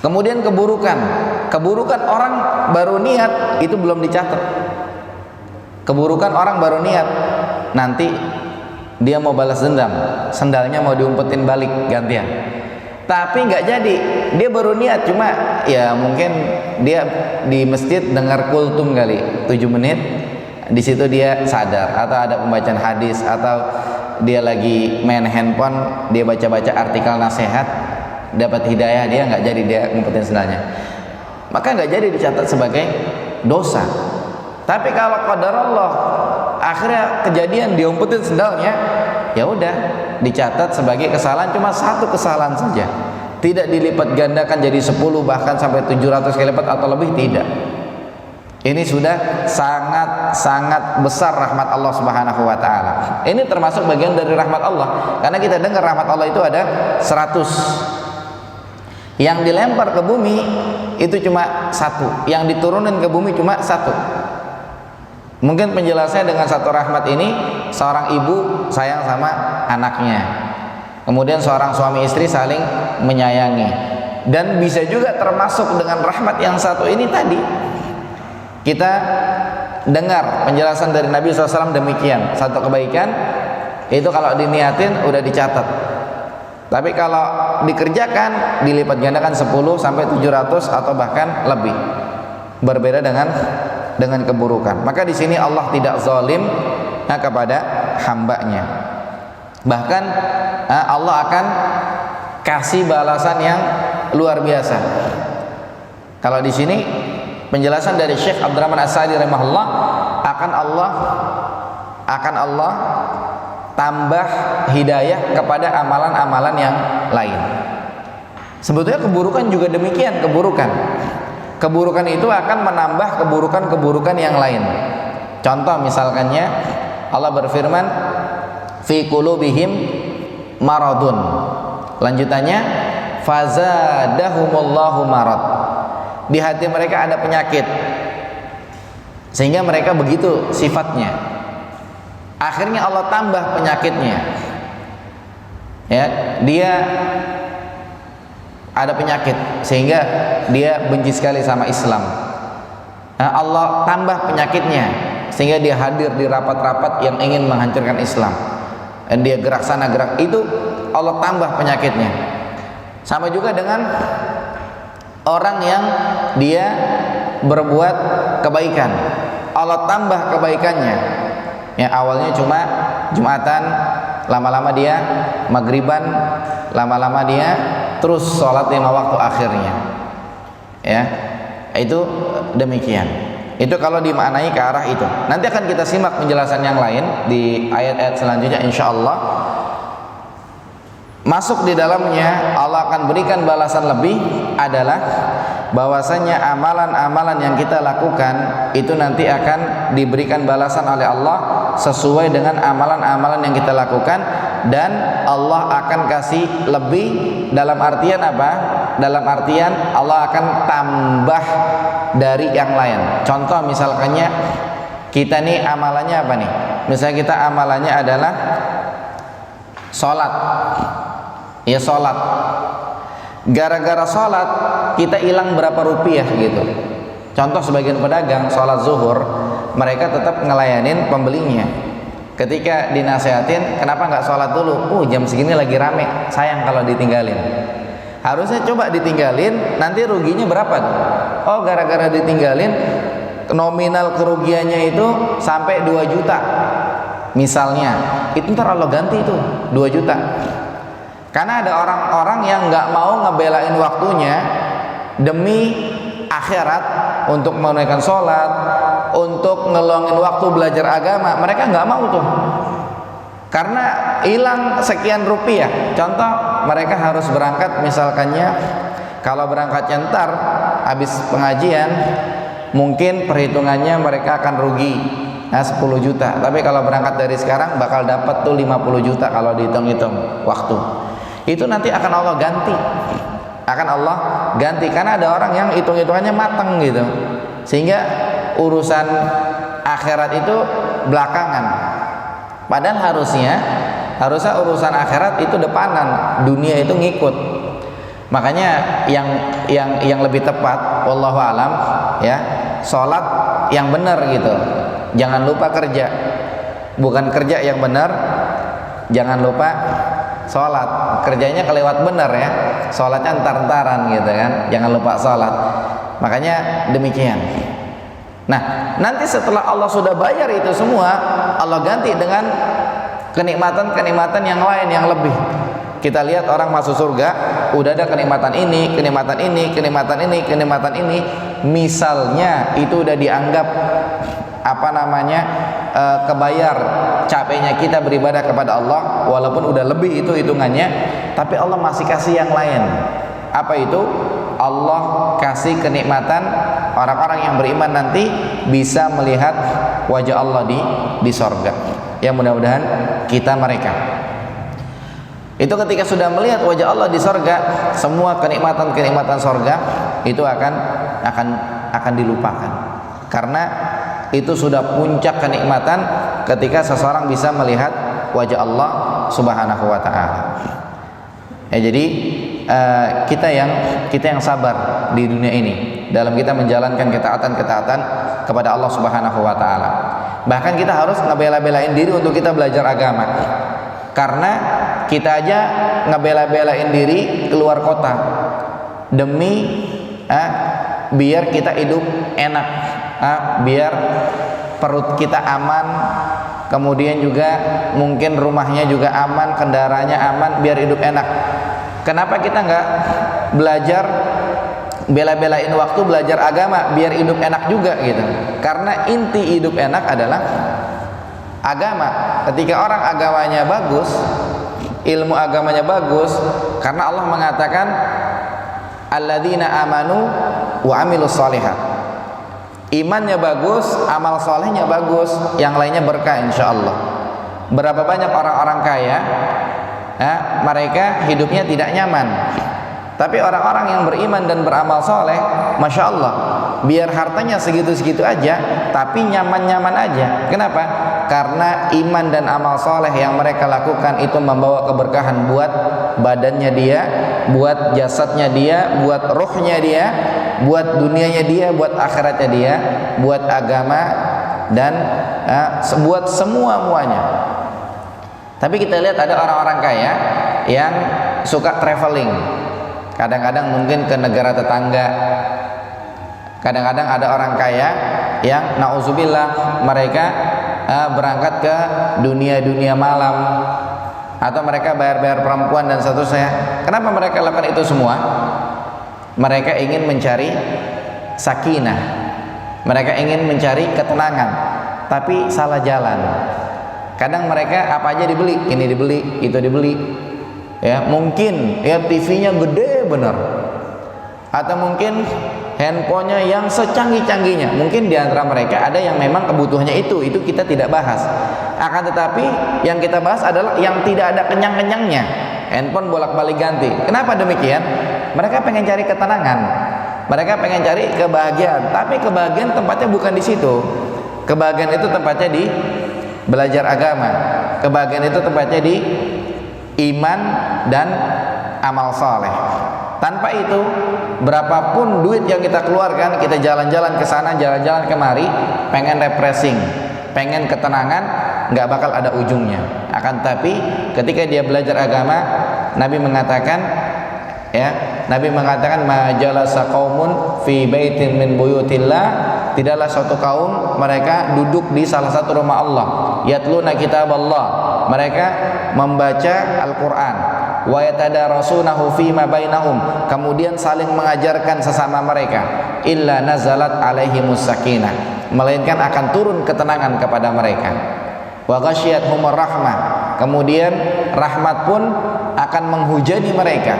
Speaker 2: Kemudian keburukan orang baru niat itu belum dicatat. Keburukan orang baru niat, nanti dia mau balas dendam, sendalnya mau diumpetin balik gantian. Tapi nggak jadi, dia baru niat, cuma ya mungkin dia di masjid dengar kultum kali 7 menit, di situ dia sadar, atau ada pembacaan hadis, atau dia lagi main handphone, dia baca-baca artikel nasihat, dapat hidayah, dia nggak jadi, dia ngumpetin sendalnya, maka nggak jadi dicatat sebagai dosa. Tapi kalau qadar Allah akhirnya kejadian dia umpetin sendalnya, ya udah dicatat sebagai kesalahan, cuma satu kesalahan saja, tidak dilipat gandakan jadi 10 bahkan sampai 700 kali lipat atau lebih, tidak. Ini sudah sangat besar rahmat Allah Subhanahu wa taala. Ini termasuk bagian dari rahmat Allah, karena kita dengar rahmat Allah itu ada 100. Yang dilempar ke bumi itu cuma 1, yang diturunin ke bumi cuma 1. Mungkin penjelasannya dengan satu rahmat ini, seorang ibu sayang sama anaknya, kemudian seorang suami istri saling menyayangi, dan bisa juga termasuk dengan rahmat yang satu ini tadi. Kita dengar penjelasan dari Nabi SAW demikian, satu kebaikan itu kalau diniatin udah dicatat, tapi kalau dikerjakan dilipat gandakan 10 sampai 700 atau bahkan lebih. Berbeda dengan keburukan. Maka di sini Allah tidak zalim kepada hambanya. Bahkan Allah akan kasih balasan yang luar biasa. Kalau di sini penjelasan dari Syekh Abdurrahman As-Sa'di rahimahullah, akan Allah tambah hidayah kepada amalan-amalan yang lain. Sebetulnya keburukan juga demikian, keburukan itu akan menambah keburukan-keburukan yang lain. Contoh misalkannya Allah berfirman fi qulubihim maradun, lanjutannya fazadahumullahu marad, di hati mereka ada penyakit sehingga mereka begitu sifatnya, akhirnya Allah tambah penyakitnya, ya, dia ada penyakit sehingga dia benci sekali sama Islam. Allah tambah penyakitnya sehingga dia hadir di rapat-rapat yang ingin menghancurkan Islam, dan dia gerak sana gerak itu, Allah tambah penyakitnya. Sama juga dengan orang yang dia berbuat kebaikan, Allah tambah kebaikannya. Ya, awalnya cuma Jumatan, lama-lama dia maghriban, lama-lama dia terus sholat 5 waktu akhirnya, ya, itu demikian. Itu kalau dimaknai ke arah itu. Nanti akan kita simak penjelasan yang lain di ayat-ayat selanjutnya insyaallah. Masuk di dalamnya Allah akan berikan balasan lebih adalah bahwasanya amalan-amalan yang kita lakukan itu nanti akan diberikan balasan oleh Allah sesuai dengan amalan-amalan yang kita lakukan, dan Allah akan kasih lebih. Dalam artian apa? Dalam artian Allah akan tambah dari yang lain. Contoh misalkannya kita nih amalannya apa nih? Misalnya kita amalannya adalah sholat, ya sholat. Gara-gara sholat kita hilang berapa rupiah gitu. Contoh sebagian pedagang sholat zuhur, mereka tetap ngelayanin pembelinya. Ketika dinasehatin, kenapa nggak sholat dulu? Jam segini lagi rame, sayang kalau ditinggalin. Harusnya coba ditinggalin, nanti ruginya berapa? Oh, gara-gara ditinggalin, nominal kerugiannya itu sampai 2 juta misalnya. Itu ntar Allah ganti itu 2 juta. Karena ada orang-orang yang nggak mau ngebelain waktunya demi akhirat, untuk menunaikan sholat, untuk ngeluangin waktu belajar agama, mereka nggak mau tuh. Karena hilang sekian rupiah. Contoh, mereka harus berangkat misalkannya, kalau berangkatnya ntar habis pengajian mungkin perhitungannya mereka akan rugi 10 juta. Tapi kalau berangkat dari sekarang bakal dapat tuh 50 juta kalau dihitung-hitung waktu. Itu nanti akan Allah ganti. Akan Allah ganti, karena ada orang yang hitung-hitungannya matang gitu. Sehingga urusan akhirat itu belakangan. Padahal harusnya urusan akhirat itu depanan, dunia itu ngikut. Makanya yang lebih tepat, wallahu alam, ya, sholat yang benar gitu. Jangan lupa kerja. Bukan kerja yang benar, jangan lupa sholat. Kerjanya kelewat benar ya, sholatnya entar-entaran gitu kan. Jangan lupa sholat. Makanya demikian. Nah, nanti setelah Allah sudah bayar itu semua, Allah ganti dengan kenikmatan-kenikmatan yang lain yang lebih. Kita lihat orang masuk surga, udah ada kenikmatan ini, kenikmatan ini, kenikmatan ini, kenikmatan ini. Misalnya itu udah dianggap kebayar capeknya kita beribadah kepada Allah, walaupun udah lebih itu hitungannya, tapi Allah masih kasih yang lain. Apa itu? Allah kasih kenikmatan orang-orang yang beriman nanti bisa melihat wajah Allah di sorga. Ya, mudah-mudahan kita mereka. Itu ketika sudah melihat wajah Allah di sorga, semua kenikmatan-kenikmatan sorga itu akan dilupakan. Karena itu sudah puncak kenikmatan ketika seseorang bisa melihat wajah Allah Subhanahu wa ta'ala. Ya, jadi kita yang sabar di dunia ini dalam kita menjalankan ketaatan-ketaatan kepada Allah Subhanahu wa ta'ala. Bahkan kita harus ngebela-belain diri untuk kita belajar agama. Karena kita aja ngebela-belain diri keluar kota demi biar kita hidup enak, biar perut kita aman, kemudian juga mungkin rumahnya juga aman, kendaraannya aman, biar hidup enak. Kenapa kita nggak belajar bela-belain waktu belajar agama biar hidup enak juga gitu? Karena inti hidup enak adalah agama. Ketika orang agamanya bagus, ilmu agamanya bagus, karena Allah mengatakan alladzina amanu wa amilus sholihat. Imannya bagus, amal solehnya bagus, yang lainnya berkah insyaallah. Berapa banyak orang-orang kaya, mereka hidupnya tidak nyaman. Tapi orang-orang yang beriman dan beramal soleh, masya Allah, biar hartanya segitu-segitu aja, tapi nyaman-nyaman aja. Kenapa? Karena iman dan amal soleh yang mereka lakukan itu membawa keberkahan buat badannya dia, buat jasadnya dia, buat ruhnya dia, buat dunianya dia, buat akhiratnya dia, buat agama, dan buat semua-muanya. Tapi kita lihat ada orang-orang kaya yang suka traveling. Kadang-kadang mungkin ke negara tetangga. Kadang-kadang ada orang kaya yang nauzubillah mereka berangkat ke dunia-dunia malam, atau mereka bayar-bayar perempuan dan seterusnya. Kenapa mereka lakukan itu semua? Mereka ingin mencari sakinah. Mereka ingin mencari ketenangan, tapi salah jalan. Kadang mereka apa aja dibeli, ini dibeli, itu dibeli. Ya, mungkin ya TV-nya gede bener, atau mungkin handphonenya yang secanggih-canggihnya. Mungkin di antara mereka ada yang memang kebutuhannya itu kita tidak bahas. Akan tetapi yang kita bahas adalah yang tidak ada kenyang-kenyangnya. Handphone bolak-balik ganti. Kenapa demikian? Mereka pengen cari ketenangan, mereka pengen cari kebahagiaan. Tapi kebahagiaan tempatnya bukan di situ. Kebahagiaan itu tempatnya di belajar agama. Kebahagiaan itu tempatnya di iman dan amal saleh. Tanpa itu, berapapun duit yang kita keluarkan, kita jalan-jalan ke sana, jalan-jalan kemari, pengen refreshing, pengen ketenangan, nggak bakal ada ujungnya. Akan tapi ketika dia belajar agama, Nabi mengatakan, ma jalasa qaumun fi baitin min buyutillah, tidaklah suatu kaum mereka duduk di salah satu rumah Allah, yatluna kitaballah, mereka membaca Al-Qur'an, wa yatadarasunahu fima bainahum, kemudian saling mengajarkan sesama mereka, illa nazalat alaihimus sakinah, melainkan akan turun ketenangan kepada mereka, wa ghasyiyatuhumur rahmah, Kemudian rahmat pun akan menghujani mereka.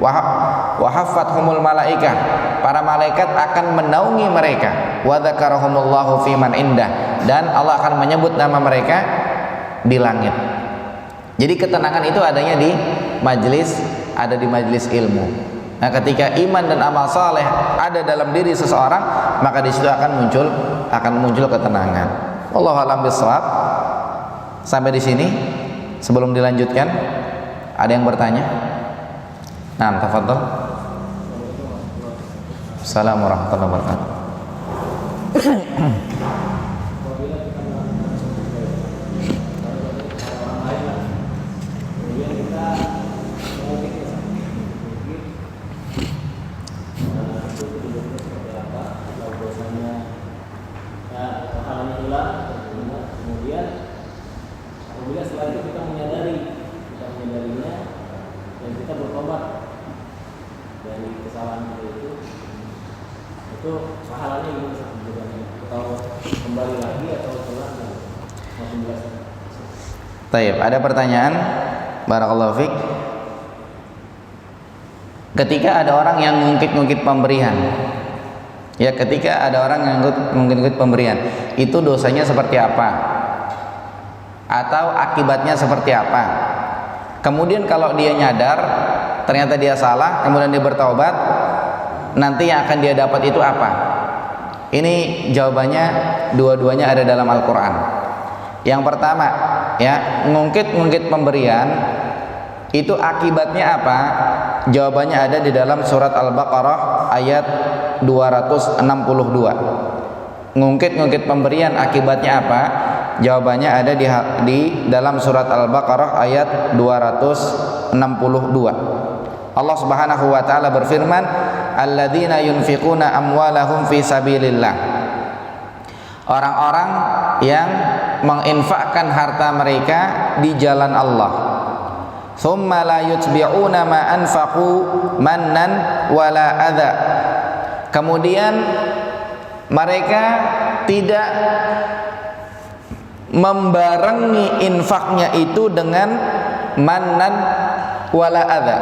Speaker 2: Wa haffathumul malaikah, para malaikat akan menaungi mereka. Wa dzakarahumullahu fi man indah, dan Allah akan menyebut nama mereka di langit. Jadi ketenangan itu adanya di ada di majelis ilmu. Nah, ketika iman dan amal saleh ada dalam diri seseorang, maka di situ akan muncul ketenangan. Wallahu a'lam bishawab. Sampai di sini. Sebelum dilanjutkan, ada yang bertanya? Nah, tafadhol. Assalamualaikum warahmatullahi wabarakatuh.
Speaker 3: Apabila setelah itu kita menyadarinya dan kita bertobat dari kesalahan itu pahalanya gimana? Atau kembali lagi atau setelah masih jelas?
Speaker 2: Taib, ada pertanyaan. Barakallahu fiik. Ketika ada orang yang ngungkit-ngungkit pemberian, ya, ketika ada orang yang ngungkit-ngungkit pemberian, itu dosanya seperti apa? Atau akibatnya seperti apa? Kemudian kalau dia nyadar ternyata dia salah, kemudian dia bertaubat, nanti yang akan dia dapat itu apa? Ini jawabannya dua-duanya ada dalam Al-Quran. Yang pertama, ya, ngungkit-ngungkit pemberian itu akibatnya apa? Jawabannya ada di dalam surat Al-Baqarah ayat 262. Ngungkit-ngungkit pemberian akibatnya apa? Jawabannya ada di dalam surat Al-Baqarah ayat 262. Allah Subhanahu wa taala berfirman, "Alladzina yunfiquna amwalahum fi sabilillah." Orang-orang yang menginfakkan harta mereka di jalan Allah. "Tsumma la yutbi'una ma anfaqu mannan wala adza." Kemudian mereka tidak membarengi infaknya itu dengan mannan wala adza.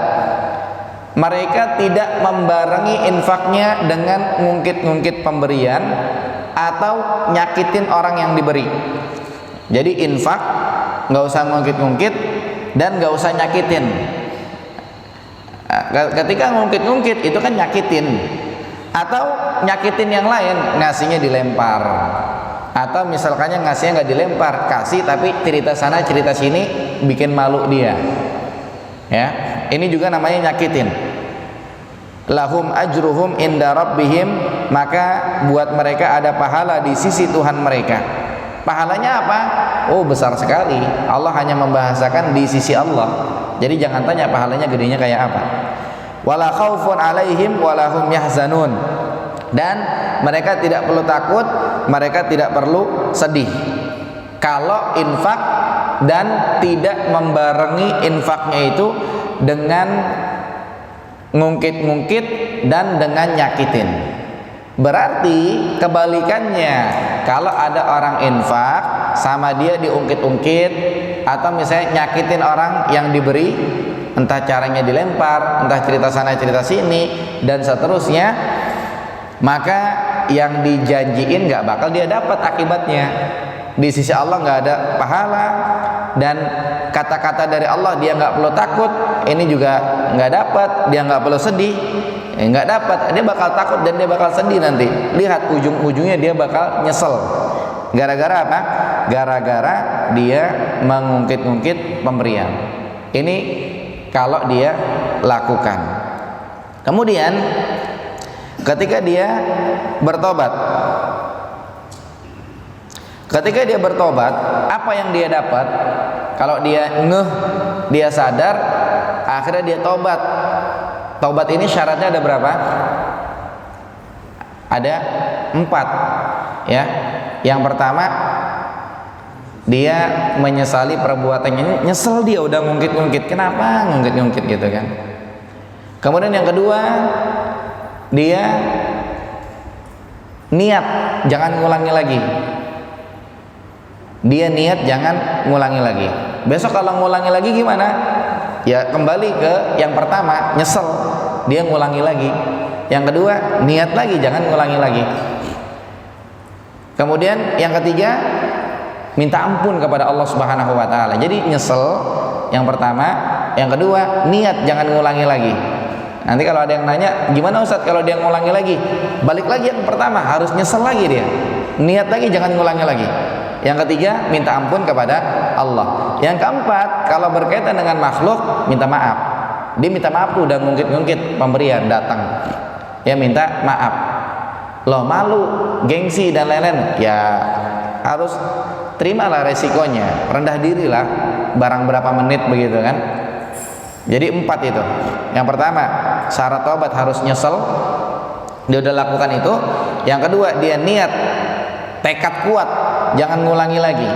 Speaker 2: Mereka tidak membarengi infaknya dengan ngungkit-ngungkit pemberian atau nyakitin orang yang diberi. Jadi infak nggak usah ngungkit-ngungkit dan nggak usah nyakitin. Ketika ngungkit-ngungkit itu kan nyakitin, atau nyakitin yang lain, ngasihnya dilempar. Atau misalkannya ngasihnya nggak dilempar, kasih tapi cerita sana cerita sini bikin malu dia, ya, ini juga namanya nyakitin. Lahum ajruhum inda rabbihim, maka buat mereka ada pahala di sisi Tuhan mereka. Pahalanya apa? Oh, besar sekali. Allah hanya membahasakan di sisi Allah, jadi jangan tanya pahalanya gedenya kayak apa. Wala khaufun alaihim walahum yahzanun, dan mereka tidak perlu takut, mereka tidak perlu sedih kalau infak dan tidak membarengi infaknya itu dengan ngungkit-ngungkit dan dengan nyakitin. Berarti kebalikannya, kalau ada orang infak sama dia diungkit-ungkit atau misalnya nyakitin orang yang diberi, entah caranya dilempar, entah cerita sana cerita sini dan seterusnya, maka yang dijanjiin nggak bakal dia dapat akibatnya. Di sisi Allah nggak ada pahala, dan kata-kata dari Allah dia nggak perlu takut, ini juga nggak dapat, dia nggak perlu sedih, nggak dapat, dia bakal takut dan dia bakal sedih nanti. Lihat ujung-ujungnya dia bakal nyesel. Gara-gara apa? Gara-gara dia mengungkit-ungkit pemberian. Ini kalau dia lakukan. Kemudian ketika dia bertobat, apa yang dia dapat? Kalau dia dia sadar, akhirnya dia tobat. Tobat ini syaratnya ada berapa? Ada 4, ya. Yang pertama, dia menyesali perbuatannya. Nyesel dia udah ngungkit-ngungkit. Kenapa ngungkit-ngungkit gitu kan? Kemudian yang kedua, dia niat jangan ngulangi lagi. dia niat jangan ngulangi lagi. Besok kalau ngulangi lagi gimana? Ya kembali ke yang pertama, nyesel, dia ngulangi lagi. Yang kedua, niat lagi jangan ngulangi lagi. Kemudian yang ketiga, minta ampun kepada Allah Subhanahu wa taala. Jadi nyesel yang pertama, yang kedua niat jangan ngulangi lagi. Nanti kalau ada yang nanya, gimana Ustadz kalau dia ngulangi lagi? Balik lagi yang pertama, harus nyesel lagi dia. Niat lagi jangan ngulangi lagi. Yang ketiga, minta ampun kepada Allah. Yang keempat, kalau berkaitan dengan makhluk, minta maaf. Dia minta maaf tuh udah ngungkit-ngungkit pemberian datang. Ya minta maaf. Loh malu, gengsi dan lain-lain. Ya harus terimalah resikonya, rendah dirilah, barang berapa menit begitu kan. Jadi 4 itu. Yang pertama, syarat taubat harus nyesel, dia udah lakukan itu. Yang kedua, dia niat, tekad kuat, jangan ngulangi lagi.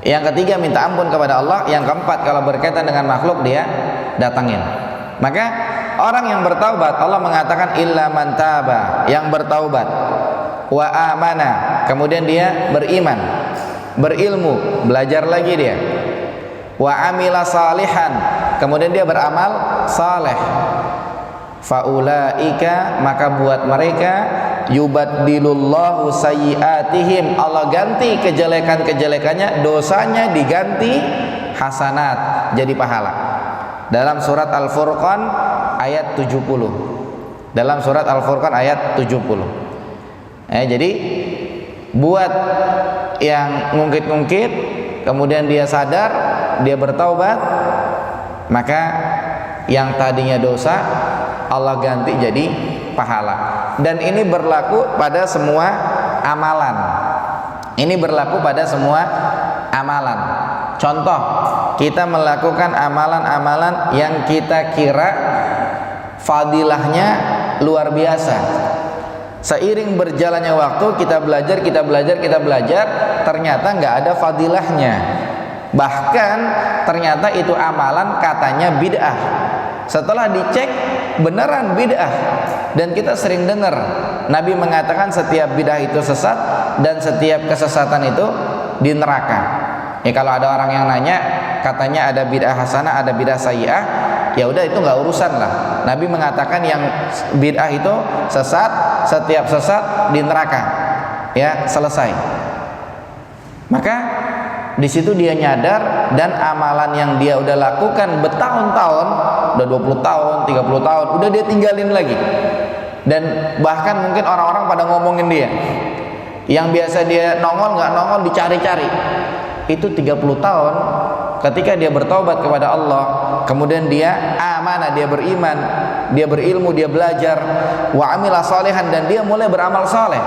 Speaker 2: Yang ketiga, minta ampun kepada Allah. Yang keempat, kalau berkaitan dengan makhluk, dia datangin. Maka orang yang bertaubat, Allah mengatakan illa man taba, yang bertaubat, wa amana, kemudian dia beriman, berilmu, belajar lagi dia, wa amila salihan, kemudian dia beramal saleh, faulaika, maka buat mereka yubaddilullahu sayyiatihim, Allah ganti kejelekan-kejelekannya, dosanya diganti hasanat, jadi pahala. Dalam surat Al-Furqan ayat 70. Dalam surat Al-Furqan ayat 70. Jadi buat yang ngungkit-ngungkit, kemudian dia sadar, dia bertaubat, maka yang tadinya dosa Allah ganti jadi pahala. Dan ini berlaku pada semua amalan. Ini berlaku pada semua amalan. Contoh, kita melakukan amalan-amalan yang kita kira fadilahnya luar biasa. Seiring berjalannya waktu, kita belajar, ternyata nggak ada fadilahnya. Bahkan ternyata itu amalan katanya bid'ah. Setelah dicek, beneran bid'ah. Dan kita sering dengar Nabi mengatakan setiap bid'ah itu sesat dan setiap kesesatan itu di neraka. Ya kalau ada orang yang nanya, katanya ada bid'ah hasanah, ada bid'ah sayyi'ah, ya udah itu nggak urusan lah. Nabi mengatakan yang bid'ah itu sesat, setiap sesat di neraka. Ya, selesai. Maka di situ dia nyadar, dan amalan yang dia udah lakukan bertahun-tahun, udah 20 tahun, 30 tahun, udah dia tinggalin lagi. Dan bahkan mungkin orang-orang pada ngomongin dia. Yang biasa dia nongol nggak nongol, dicari-cari. Itu 30 tahun ketika dia bertaubat kepada Allah, kemudian dia amanah, dia beriman, dia berilmu, dia belajar, wa amila salihan, dan dia mulai beramal saleh.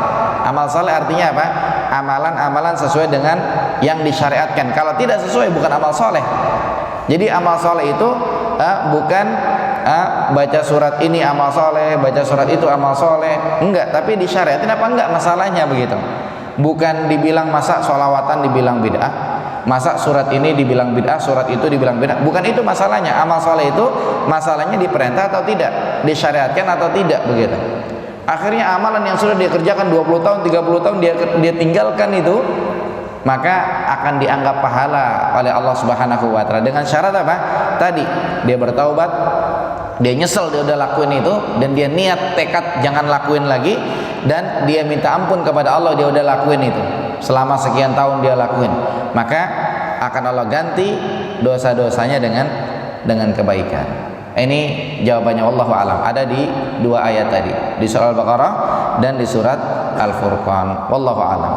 Speaker 2: Amal saleh artinya apa? Amalan-amalan sesuai dengan yang disyariatkan. Kalau tidak sesuai, bukan amal saleh. Jadi amal saleh itu bukan baca surat ini amal saleh, baca surat itu amal saleh, enggak, tapi disyariatin apa enggak, masalahnya begitu. Bukan dibilang masa sholawatan dibilang bid'ah, masa surat ini dibilang bid'ah, surat itu dibilang bid'ah. Bukan itu masalahnya. Amal soleh itu masalahnya diperintah atau tidak, disyariatkan atau tidak begitu. Akhirnya amalan yang sudah dia kerjakan 20 tahun, 30 tahun dia tinggalkan itu, maka akan dianggap pahala oleh Allah Subhanahu wa taala dengan syarat apa? Tadi dia bertaubat, dia nyesel dia udah lakuin itu, dan dia niat tekad jangan lakuin lagi, dan dia minta ampun kepada Allah, dia udah lakuin itu selama sekian tahun dia lakuin, maka akan Allah ganti dosa-dosanya dengan kebaikan. Ini jawabannya wallahu alam, ada di 2 ayat tadi, di surah Al-Baqarah dan di surat Al-Furqan. Wallahu alam.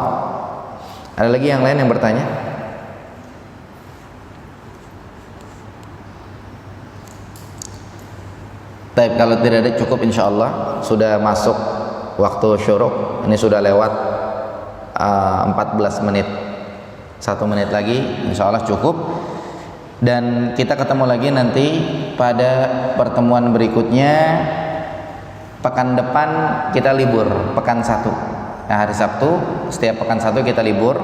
Speaker 2: Ada lagi yang lain yang bertanya? Baik, kalau tidak ada cukup, insyaallah sudah masuk waktu syuruk. Ini sudah lewat 14 menit. 1 menit lagi insyaallah cukup. Dan kita ketemu lagi nanti pada pertemuan berikutnya. Pekan depan kita libur, pekan 1. Nah, hari Sabtu, setiap pekan 1 kita libur.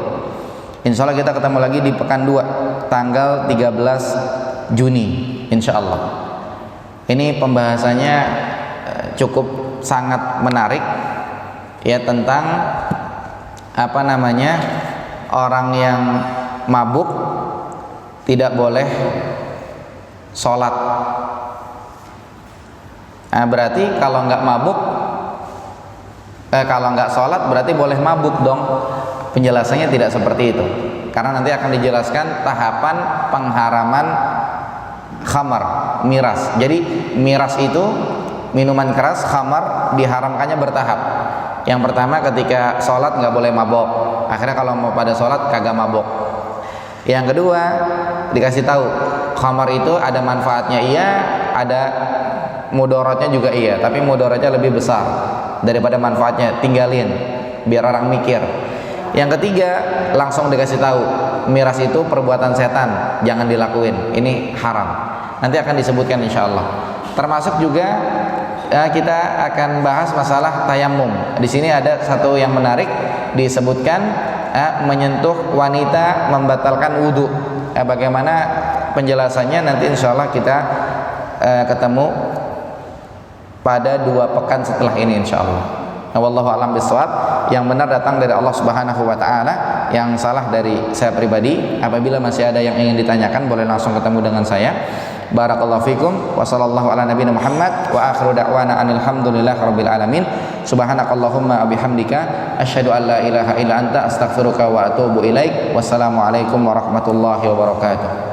Speaker 2: Insyaallah kita ketemu lagi di pekan 2, tanggal 13 Juni insyaallah. Ini pembahasannya cukup sangat menarik ya, tentang orang yang mabuk tidak boleh sholat. Nah, berarti kalau nggak mabuk, kalau nggak sholat berarti boleh mabuk dong. Penjelasannya tidak seperti itu, karena nanti akan dijelaskan tahapan pengharaman khamar, miras. Jadi miras itu minuman keras, khamar diharamkannya bertahap. Yang pertama ketika sholat nggak boleh mabok, akhirnya kalau mau pada sholat kagak mabok. Yang kedua dikasih tahu khamar itu ada manfaatnya iya, ada mudaratnya juga iya, tapi mudaratnya lebih besar daripada manfaatnya, tinggalin biar orang mikir. Yang ketiga langsung dikasih tahu miras itu perbuatan setan, jangan dilakuin, ini haram. Nanti akan disebutkan insya Allah. Termasuk juga kita akan bahas masalah tayamum. Di sini ada satu yang menarik, disebutkan menyentuh wanita membatalkan wudhu. Bagaimana penjelasannya nanti insya Allah kita ketemu pada 2 pekan setelah ini insya Allah. Wallahu a'lam bishawab. Yang benar datang dari Allah Subhanahu wa taala, yang salah dari saya pribadi. Apabila masih ada yang ingin ditanyakan boleh langsung ketemu dengan saya. Barakallahu fikum wa sallallahu ala nabiyina Muhammad wa akhiru da'wana anil hamdulillahi rabbil alamin. Subhanakallahumma wa bihamdika asyhadu an la ilaha illa anta astaghfiruka wa atubu ilaik. Wassalamu alaikum warahmatullahi wabarakatuh.